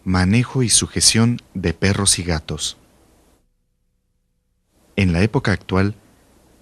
Manejo y sujeción de perros y gatos. En la época actual,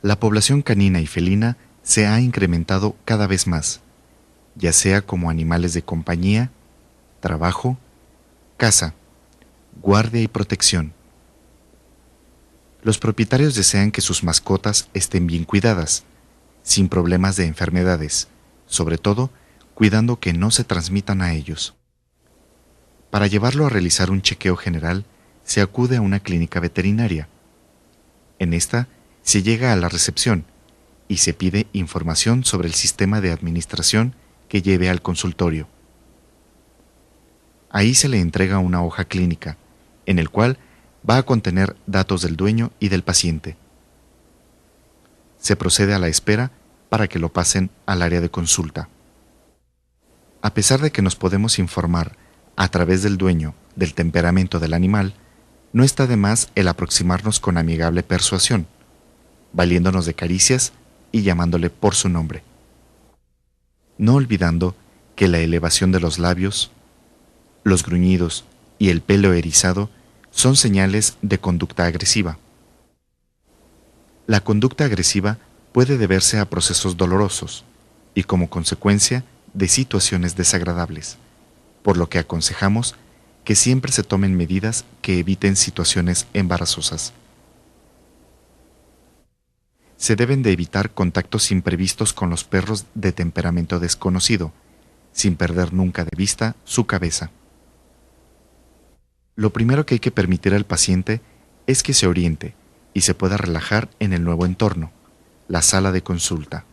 la población canina y felina se ha incrementado cada vez más, ya sea como animales de compañía, trabajo, caza, guardia y protección. Los propietarios desean que sus mascotas estén bien cuidadas, sin problemas de enfermedades, sobre todo cuidando que no se transmitan a ellos. Para llevarlo a realizar un chequeo general, se acude a una clínica veterinaria. En esta, se llega a la recepción y se pide información sobre el sistema de administración que lleve al consultorio. Ahí se le entrega una hoja clínica, en el cual va a contener datos del dueño y del paciente. Se procede a la espera para que lo pasen al área de consulta. A pesar de que nos podemos informar a través del dueño del temperamento del animal, no está de más el aproximarnos con amigable persuasión, valiéndonos de caricias y llamándole por su nombre. No olvidando que la elevación de los labios, los gruñidos y el pelo erizado son señales de conducta agresiva. La conducta agresiva puede deberse a procesos dolorosos y como consecuencia de situaciones desagradables, por lo que aconsejamos que siempre se tomen medidas que eviten situaciones embarazosas. Se deben de evitar contactos imprevistos con los perros de temperamento desconocido, sin perder nunca de vista su cabeza. Lo primero que hay que permitir al paciente es que se oriente y se pueda relajar en el nuevo entorno, la sala de consulta.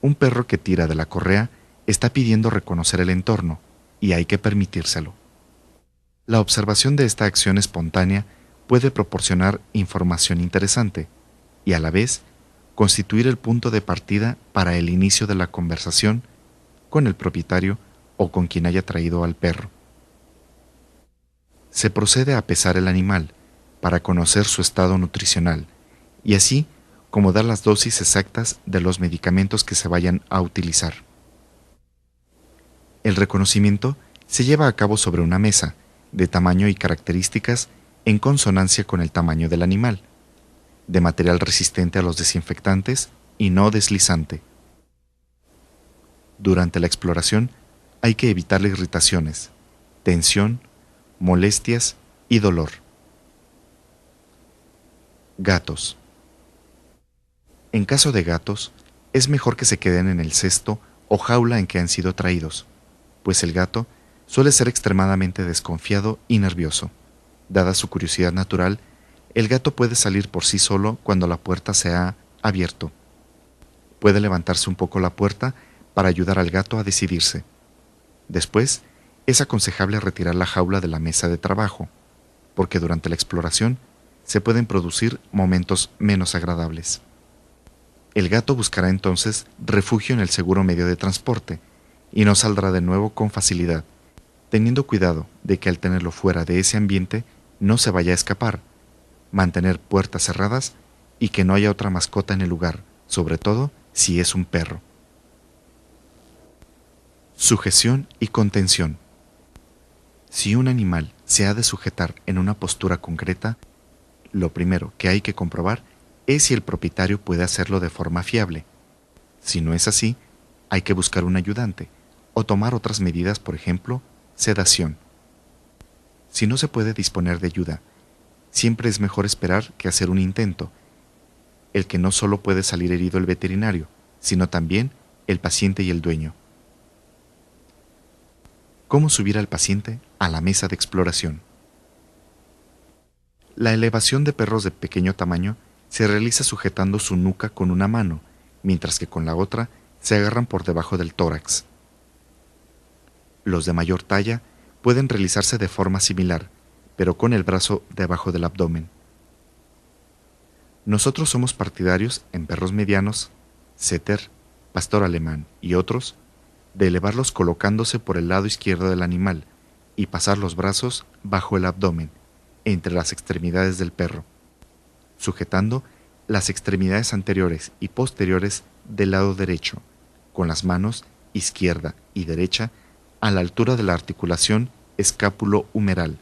Un perro que tira de la correa está pidiendo reconocer el entorno y hay que permitírselo. La observación de esta acción espontánea puede proporcionar información interesante y a la vez constituir el punto de partida para el inicio de la conversación con el propietario o con quien haya traído al perro. Se procede a pesar el animal para conocer su estado nutricional y así como dar las dosis exactas de los medicamentos que se vayan a utilizar. El reconocimiento se lleva a cabo sobre una mesa, de tamaño y características en consonancia con el tamaño del animal, de material resistente a los desinfectantes y no deslizante. Durante la exploración hay que evitar irritaciones, tensión, molestias y dolor. Gatos. En caso de gatos, es mejor que se queden en el cesto o jaula en que han sido traídos, pues el gato suele ser extremadamente desconfiado y nervioso. Dada su curiosidad natural, el gato puede salir por sí solo cuando la puerta se ha abierto. Puede levantarse un poco la puerta para ayudar al gato a decidirse. Después, es aconsejable retirar la jaula de la mesa de trabajo, porque durante la exploración se pueden producir momentos menos agradables. El gato buscará entonces refugio en el seguro medio de transporte y no saldrá de nuevo con facilidad, teniendo cuidado de que al tenerlo fuera de ese ambiente no se vaya a escapar, mantener puertas cerradas y que no haya otra mascota en el lugar, sobre todo si es un perro. Sujeción y contención. Si un animal se ha de sujetar en una postura concreta, lo primero que hay que comprobar es si el propietario puede hacerlo de forma fiable. Si no es así, hay que buscar un ayudante o tomar otras medidas, por ejemplo, sedación. Si no se puede disponer de ayuda, siempre es mejor esperar que hacer un intento, el que no solo puede salir herido el veterinario, sino también el paciente y el dueño. ¿Cómo subir al paciente a la mesa de exploración? La elevación de perros de pequeño tamaño se realiza sujetando su nuca con una mano, mientras que con la otra se agarran por debajo del tórax. Los de mayor talla pueden realizarse de forma similar, pero con el brazo debajo del abdomen. Nosotros somos partidarios en perros medianos, setter, pastor alemán y otros, de elevarlos colocándose por el lado izquierdo del animal y pasar los brazos bajo el abdomen, entre las extremidades del perro, sujetando las extremidades anteriores y posteriores del lado derecho, con las manos izquierda y derecha a la altura de la articulación escápulo-humeral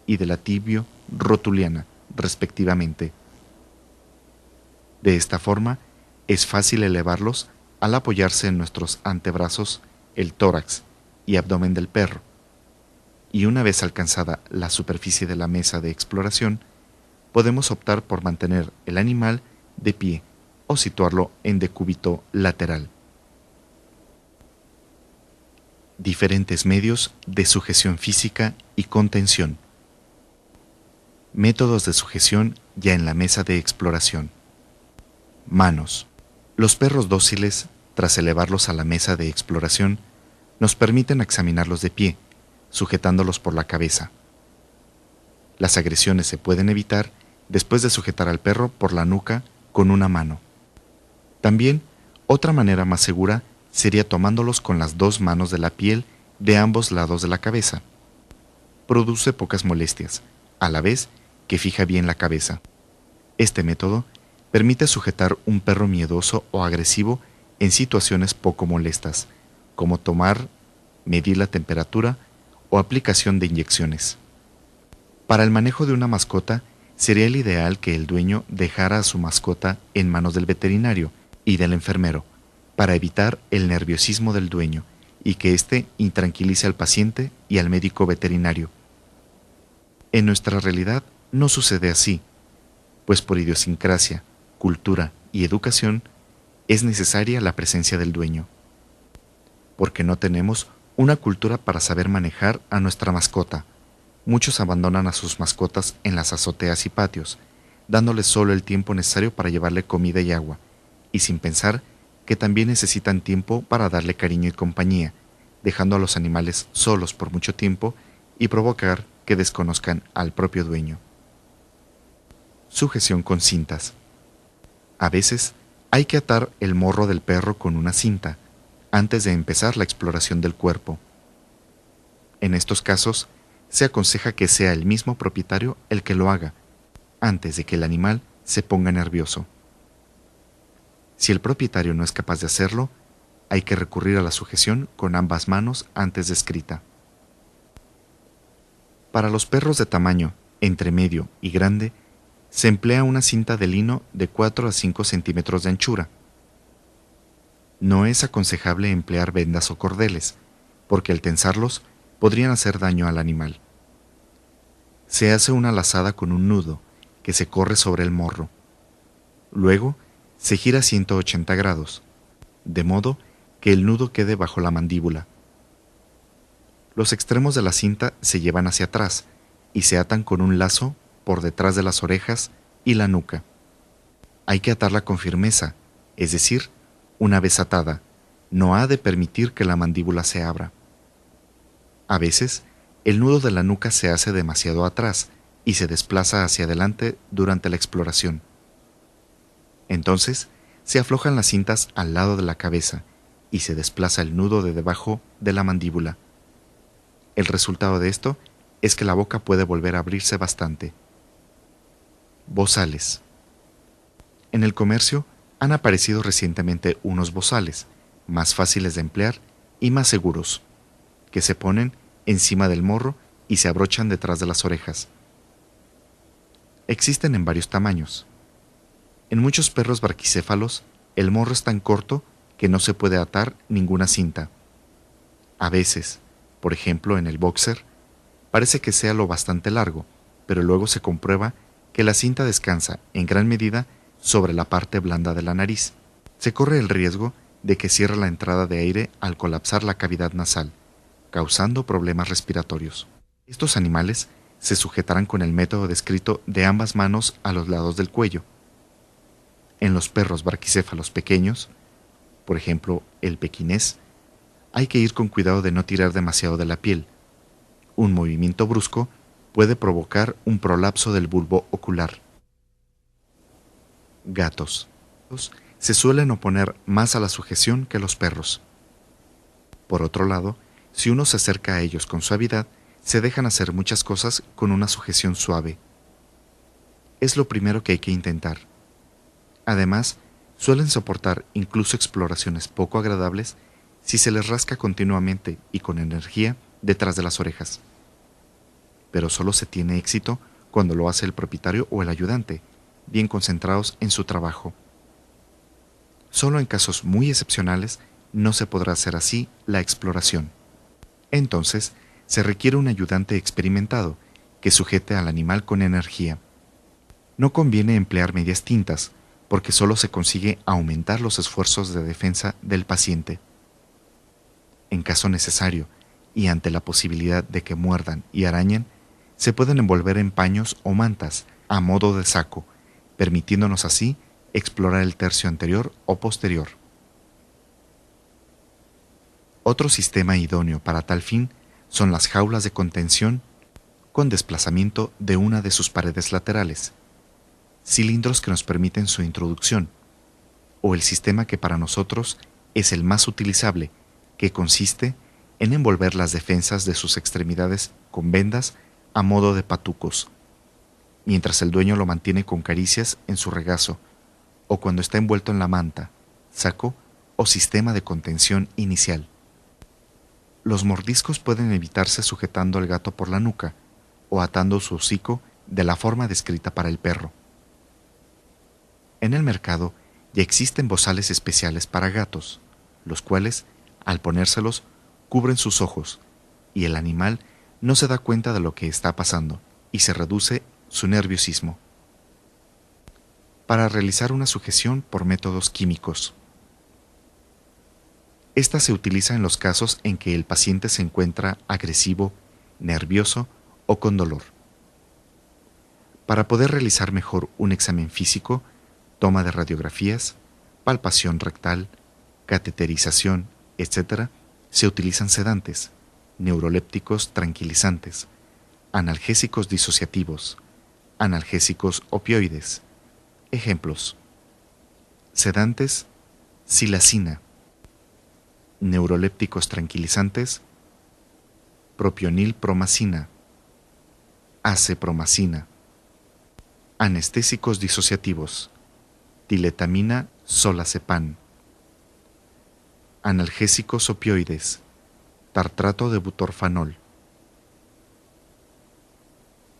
y de la tibio-rotuliana, respectivamente. De esta forma, es fácil elevarlos al apoyarse en nuestros antebrazos, el tórax y abdomen del perro, y una vez alcanzada la superficie de la mesa de exploración, podemos optar por mantener el animal de pie o situarlo en decúbito lateral. Diferentes medios de sujeción física y contención. Métodos de sujeción ya en la mesa de exploración. Manos. Los perros dóciles, tras elevarlos a la mesa de exploración, nos permiten examinarlos de pie, sujetándolos por la cabeza. Las agresiones se pueden evitar después de sujetar al perro por la nuca con una mano. También, otra manera más segura sería tomándolos con las dos manos de la piel de ambos lados de la cabeza. Produce pocas molestias, a la vez que fija bien la cabeza. Este método permite sujetar un perro miedoso o agresivo en situaciones poco molestas, como tomar, medir la temperatura o aplicación de inyecciones. Para el manejo de una mascota, sería el ideal que el dueño dejara a su mascota en manos del veterinario y del enfermero, para evitar el nerviosismo del dueño y que éste intranquilice al paciente y al médico veterinario. En nuestra realidad no sucede así, pues por idiosincrasia, cultura y educación es necesaria la presencia del dueño, porque no tenemos una cultura para saber manejar a nuestra mascota. Muchos abandonan a sus mascotas en las azoteas y patios, dándoles solo el tiempo necesario para llevarle comida y agua, y sin pensar que también necesitan tiempo para darle cariño y compañía, dejando a los animales solos por mucho tiempo y provocar que desconozcan al propio dueño. Sujeción con cintas. A veces hay que atar el morro del perro con una cinta antes de empezar la exploración del cuerpo. En estos casos, se aconseja que sea el mismo propietario el que lo haga, antes de que el animal se ponga nervioso. Si el propietario no es capaz de hacerlo, hay que recurrir a la sujeción con ambas manos antes descrita. Para los perros de tamaño entre medio y grande, se emplea una cinta de lino de 4 a 5 centímetros de anchura. No es aconsejable emplear vendas o cordeles, porque al tensarlos podrían hacer daño al animal. Se hace una lazada con un nudo que se corre sobre el morro. Luego se gira 180 grados, de modo que el nudo quede bajo la mandíbula. Los extremos de la cinta se llevan hacia atrás y se atan con un lazo por detrás de las orejas y la nuca. Hay que atarla con firmeza, es decir, una vez atada, no ha de permitir que la mandíbula se abra. A veces, el nudo de la nuca se hace demasiado atrás y se desplaza hacia adelante durante la exploración. Entonces, se aflojan las cintas al lado de la cabeza y se desplaza el nudo de debajo de la mandíbula. El resultado de esto es que la boca puede volver a abrirse bastante. Bozales. En el comercio han aparecido recientemente unos bozales, más fáciles de emplear y más seguros, que se ponen encima del morro y se abrochan detrás de las orejas. Existen en varios tamaños. En muchos perros barquicéfalos, el morro es tan corto que no se puede atar ninguna cinta. A veces, por ejemplo en el boxer, parece que sea lo bastante largo, pero luego se comprueba que la cinta descansa, en gran medida, sobre la parte blanda de la nariz. Se corre el riesgo de que cierre la entrada de aire al colapsar la cavidad nasal, causando problemas respiratorios. Estos animales se sujetarán con el método descrito de ambas manos a los lados del cuello. En los perros barquicéfalos pequeños, por ejemplo el pequinés, hay que ir con cuidado de no tirar demasiado de la piel. Un movimiento brusco puede provocar un prolapso del bulbo ocular. Gatos. Se suelen oponer más a la sujeción que los perros. Por otro lado, si uno se acerca a ellos con suavidad, se dejan hacer muchas cosas con una sujeción suave. Es lo primero que hay que intentar. Además, suelen soportar incluso exploraciones poco agradables si se les rasca continuamente y con energía detrás de las orejas. pero solo se tiene éxito cuando lo hace el propietario o el ayudante, bien concentrados en su trabajo. Solo en casos muy excepcionales no se podrá hacer así la exploración. Entonces, se requiere un ayudante experimentado que sujete al animal con energía. No conviene emplear medias tintas, porque solo se consigue aumentar los esfuerzos de defensa del paciente. En caso necesario, y ante la posibilidad de que muerdan y arañen, se pueden envolver en paños o mantas a modo de saco, permitiéndonos así explorar el tercio anterior o posterior. Otro sistema idóneo para tal fin son las jaulas de contención con desplazamiento de una de sus paredes laterales, cilindros que nos permiten su introducción, o el sistema que para nosotros es el más utilizable, que consiste en envolver las defensas de sus extremidades con vendas a modo de patucos, mientras el dueño lo mantiene con caricias en su regazo, o cuando está envuelto en la manta, saco o sistema de contención inicial. Los mordiscos pueden evitarse sujetando al gato por la nuca o atando su hocico de la forma descrita para el perro. En el mercado ya existen bozales especiales para gatos, los cuales, al ponérselos, cubren sus ojos y el animal no se da cuenta de lo que está pasando y se reduce su nerviosismo. Para realizar una sujeción por métodos químicos. Esta se utiliza en los casos en que el paciente se encuentra agresivo, nervioso o con dolor. Para poder realizar mejor un examen físico, toma de radiografías, palpación rectal, cateterización, etc., se utilizan sedantes, neurolépticos tranquilizantes, analgésicos disociativos, analgésicos opioides. Ejemplos: sedantes, silacina; neurolépticos tranquilizantes, propionilpromacina, acepromacina; anestésicos disociativos, diletamina solazepam; analgésicos opioides, tartrato de butorfanol.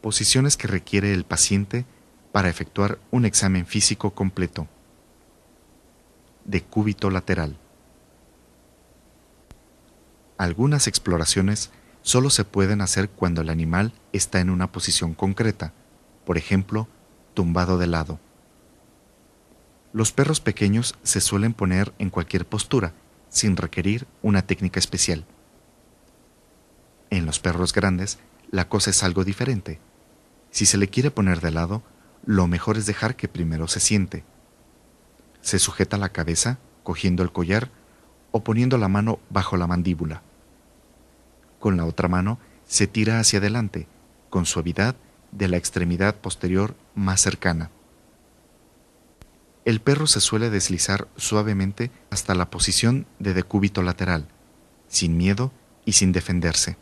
Posiciones que requiere el paciente para efectuar un examen físico completo. Decúbito lateral. Algunas exploraciones solo se pueden hacer cuando el animal está en una posición concreta, por ejemplo, tumbado de lado. Los perros pequeños se suelen poner en cualquier postura, sin requerir una técnica especial. En los perros grandes, la cosa es algo diferente. Si se le quiere poner de lado, lo mejor es dejar que primero se siente. Se sujeta la cabeza, cogiendo el collar o poniendo la mano bajo la mandíbula. Con la otra mano se tira hacia adelante, con suavidad, de la extremidad posterior más cercana. El perro se suele deslizar suavemente hasta la posición de decúbito lateral, sin miedo y sin defenderse.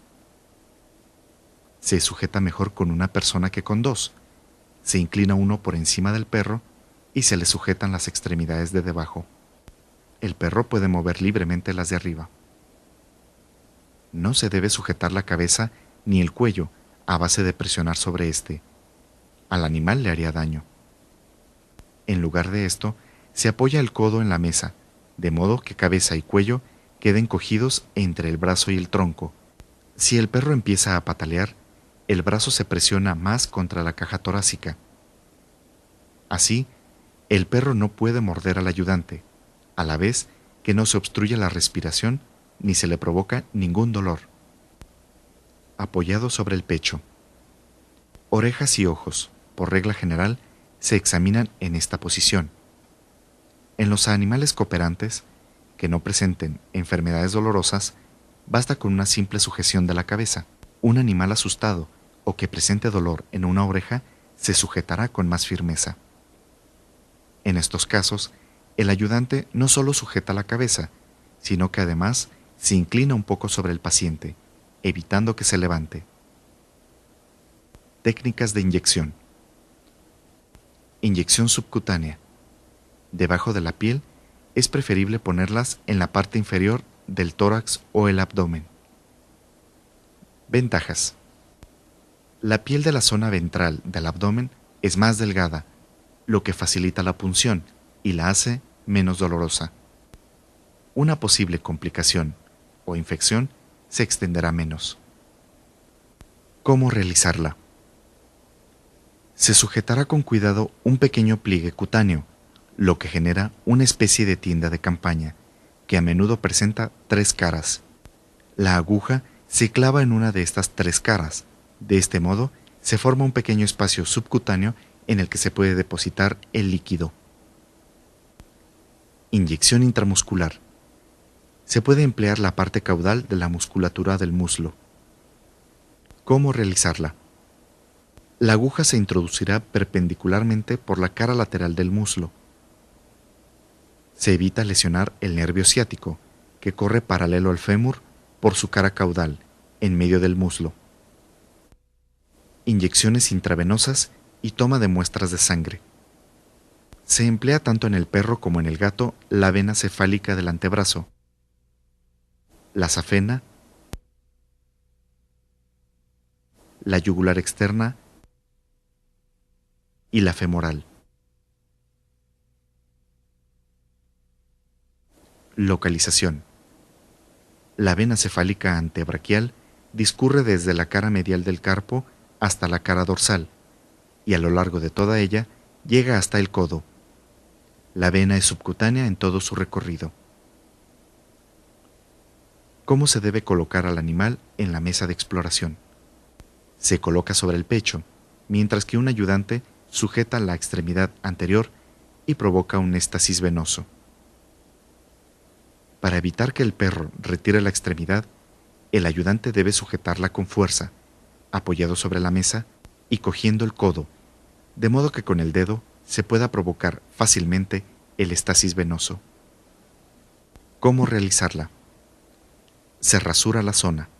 Se sujeta mejor con una persona que con dos. Se inclina uno por encima del perro y se le sujetan las extremidades de debajo. El perro puede mover libremente las de arriba. No se debe sujetar la cabeza ni el cuello a base de presionar sobre este. Al animal le haría daño. En lugar de esto, se apoya el codo en la mesa, de modo que cabeza y cuello queden cogidos entre el brazo y el tronco. Si el perro empieza a patalear, el brazo se presiona más contra la caja torácica. Así, el perro no puede morder al ayudante, a la vez que no se obstruye la respiración ni se le provoca ningún dolor. Apoyado sobre el pecho. Orejas y ojos, por regla general, se examinan en esta posición. En los animales cooperantes, que no presenten enfermedades dolorosas, basta con una simple sujeción de la cabeza. Un animal asustado o que presente dolor en una oreja se sujetará con más firmeza. En estos casos, el ayudante no solo sujeta la cabeza, sino que además se inclina un poco sobre el paciente, evitando que se levante. Técnicas de inyección. Inyección subcutánea. Debajo de la piel es preferible ponerlas en la parte inferior del tórax o el abdomen. Ventajas. La piel de la zona ventral del abdomen es más delgada, lo que facilita la punción y la hace menos dolorosa. Una posible complicación o infección se extenderá menos. ¿Cómo realizarla? Se sujetará con cuidado un pequeño pliegue cutáneo, lo que genera una especie de tienda de campaña, que a menudo presenta 3 caras. La aguja se clava en una de estas 3 caras. De este modo, se forma un pequeño espacio subcutáneo en el que se puede depositar el líquido. Inyección intramuscular. Se puede emplear la parte caudal de la musculatura del muslo. ¿Cómo realizarla? La aguja se introducirá perpendicularmente por la cara lateral del muslo. Se evita lesionar el nervio ciático, que corre paralelo al fémur por su cara caudal, en medio del muslo. Inyecciones intravenosas y toma de muestras de sangre. Se emplea tanto en el perro como en el gato la vena cefálica del antebrazo, la safena, la yugular externa y la femoral. Localización. La vena cefálica antebraquial discurre desde la cara medial del carpo hasta la cara dorsal, y a lo largo de toda ella llega hasta el codo. La vena es subcutánea en todo su recorrido. ¿Cómo se debe colocar al animal en la mesa de exploración? Se coloca sobre el pecho, mientras que un ayudante sujeta la extremidad anterior y provoca un éstasis venoso. Para evitar que el perro retire la extremidad, el ayudante debe sujetarla con fuerza, apoyado sobre la mesa y cogiendo el codo, de modo que con el dedo se pueda provocar fácilmente el éstasis venoso. ¿Cómo realizarla? Se rasura la zona.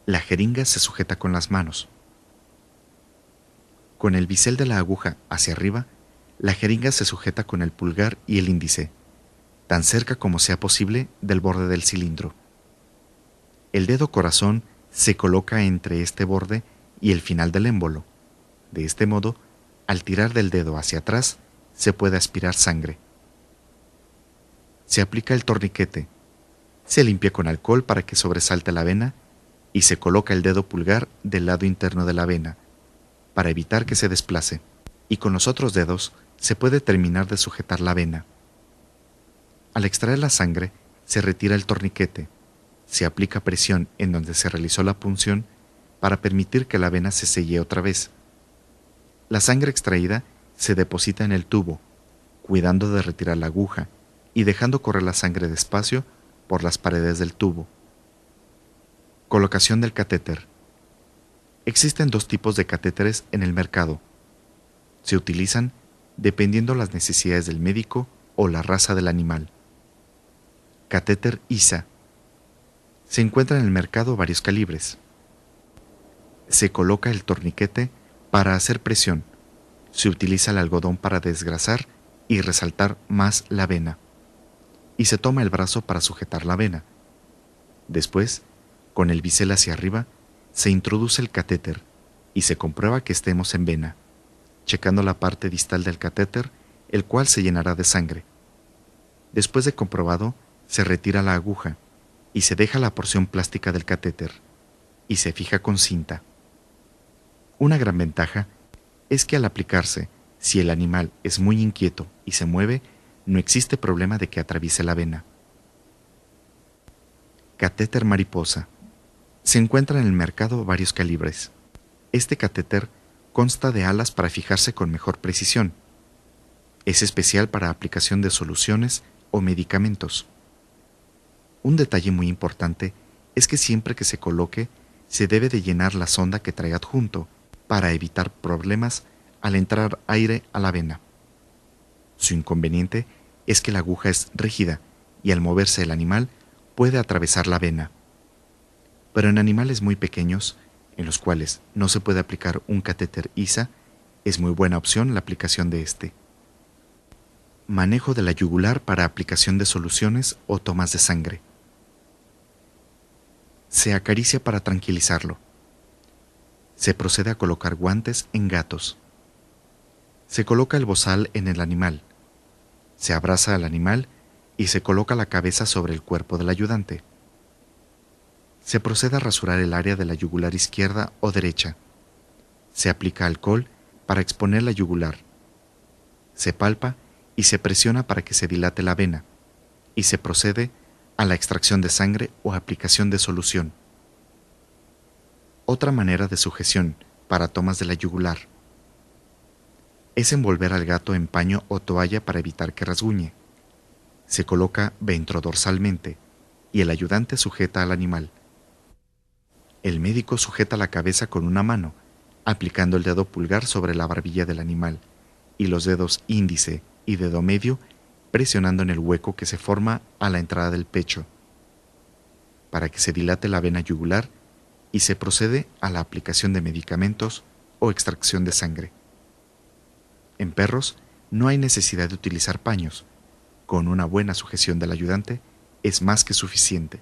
La jeringa se sujeta con las manos. Con el bisel de la aguja hacia arriba, la jeringa se sujeta con el pulgar y el índice, tan cerca como sea posible del borde del cilindro. El dedo corazón se coloca entre este borde y el final del émbolo. De este modo, al tirar del dedo hacia atrás, se puede aspirar sangre. Se aplica el torniquete, se limpia con alcohol para que sobresalte la vena y se coloca el dedo pulgar del lado interno de la vena, para evitar que se desplace, y con los otros dedos se puede terminar de sujetar la vena. Al extraer la sangre, se retira el torniquete, se aplica presión en donde se realizó la punción para permitir que la vena se selle otra vez. La sangre extraída se deposita en el tubo, cuidando de retirar la aguja y dejando correr la sangre despacio por las paredes del tubo. Colocación del catéter. Existen 2 tipos de catéteres en el mercado. Se utilizan dependiendo las necesidades del médico o la raza del animal. Catéter ISA. Se encuentran en el mercado varios calibres. Se coloca el torniquete para hacer presión. Se utiliza el algodón para desgrasar y resaltar más la vena. Y se toma el brazo para sujetar la vena. Después, con el bisel hacia arriba, se introduce el catéter y se comprueba que estemos en vena, checando la parte distal del catéter, el cual se llenará de sangre. Después de comprobado, se retira la aguja y se deja la porción plástica del catéter y se fija con cinta. Una gran ventaja es que al aplicarse, si el animal es muy inquieto y se mueve, no existe problema de que atraviese la vena. Catéter mariposa. Se encuentran en el mercado varios calibres. Este catéter consta de alas para fijarse con mejor precisión. Es especial para aplicación de soluciones o medicamentos. Un detalle muy importante es que siempre que se coloque, se debe de llenar la sonda que trae adjunto para evitar problemas al entrar aire a la vena. Su inconveniente es que la aguja es rígida y al moverse el animal puede atravesar la vena. Pero en animales muy pequeños, en los cuales no se puede aplicar un catéter ISA, es muy buena opción la aplicación de este. Manejo de la yugular para aplicación de soluciones o tomas de sangre. Se acaricia para tranquilizarlo. Se procede a colocar guantes en gatos. Se coloca el bozal en el animal. Se abraza al animal y se coloca la cabeza sobre el cuerpo del ayudante. Se procede a rasurar el área de la yugular izquierda o derecha. Se aplica alcohol para exponer la yugular. Se palpa y se presiona para que se dilate la vena, y se procede a la extracción de sangre o aplicación de solución. Otra manera de sujeción para tomas de la yugular es envolver al gato en paño o toalla para evitar que rasguñe. Se coloca ventrodorsalmente y el ayudante sujeta al animal. El médico sujeta la cabeza con una mano, aplicando el dedo pulgar sobre la barbilla del animal y los dedos índice y dedo medio presionando en el hueco que se forma a la entrada del pecho, para que se dilate la vena yugular y se procede a la aplicación de medicamentos o extracción de sangre. En perros no hay necesidad de utilizar paños. Con una buena sujeción del ayudante es más que suficiente.